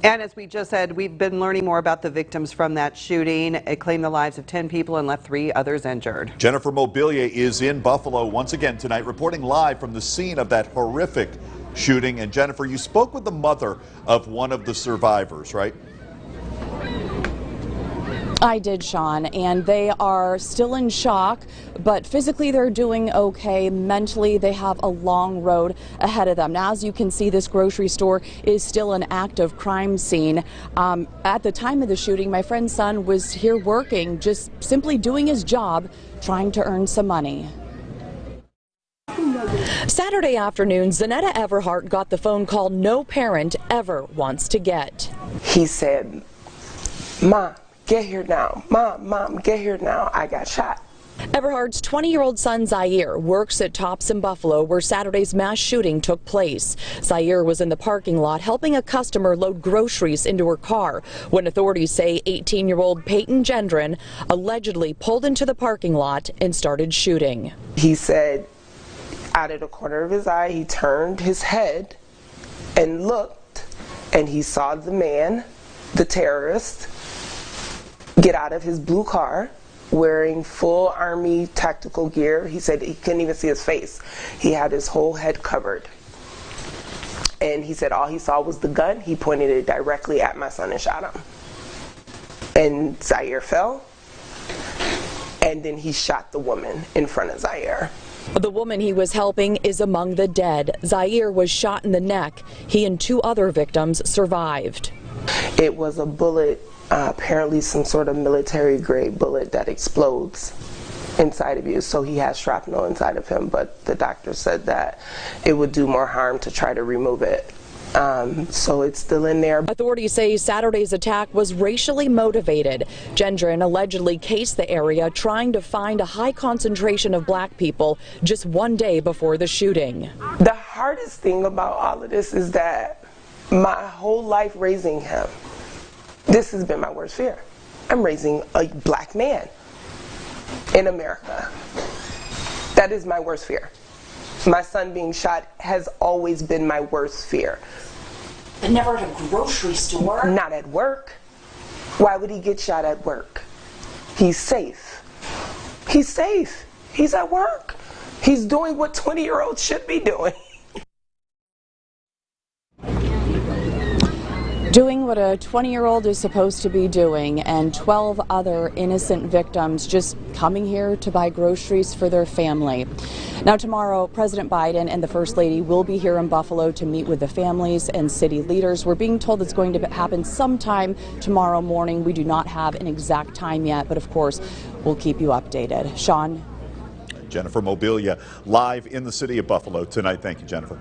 And as we just said, we've been learning more about the victims from that shooting. It claimed the lives of 10 people and left 3 others injured. Jennifer Mobilia is in Buffalo once again tonight, reporting live from the scene of that horrific shooting. And Jennifer, you spoke with the mother of one of the survivors, right? I did, Sean, and they are still in shock, but physically they're doing okay. Mentally, they have a long road ahead of them. Now, as you can see, this grocery store is still an active crime scene. At the time of the shooting, my friend's son was here working, just simply doing his job, trying to earn some money. Saturday afternoon, Zanetta Everhart got the phone call no parent ever wants to get. He said, "Mom, get here now. Mom, get here now. I got shot." Everhart's 20-year-old son Zaire works at Tops in Buffalo, where Saturday's mass shooting took place. Zaire was in the parking lot helping a customer load groceries into her car when authorities say 18-year-old Peyton Gendron allegedly pulled into the parking lot and started shooting. He said out of the corner of his eye, he turned his head and looked, and he saw the man, the terrorist, get out of his blue car wearing full army tactical gear. He said he couldn't even see his face. He had his whole head covered. And he said all he saw was the gun. He pointed it directly at my son and shot him. And Zaire fell. And then he shot the woman in front of Zaire. The woman he was helping is among the dead. Zaire was shot in the neck. He and 2 other victims survived. It was a bullet, apparently some sort of military grade bullet that explodes inside of you. So he has shrapnel inside of him, but the doctor said that it would do more harm to try to remove it. So it's still in there. Authorities say Saturday's attack was racially motivated. Gendron allegedly cased the area trying to find a high concentration of black people just one day before the shooting. The hardest thing about all of this is that my whole life raising him, this has been my worst fear. I'm raising a black man in America. That is my worst fear. My son being shot has always been my worst fear. But never at a grocery store? Not at work. Why would he get shot at work? He's safe. He's safe. He's at work. He's doing what 20-year-olds should be doing. Doing what a 20-year-old is supposed to be doing, and 12 other innocent victims just coming here to buy groceries for their family. Now tomorrow, President Biden and the First Lady will be here in Buffalo to meet with the families and city leaders. We're being told it's going to happen sometime tomorrow morning. We do not have an exact time yet, but of course, we'll keep you updated. Sean? Jennifer Mobilia live in the city of Buffalo tonight. Thank you, Jennifer.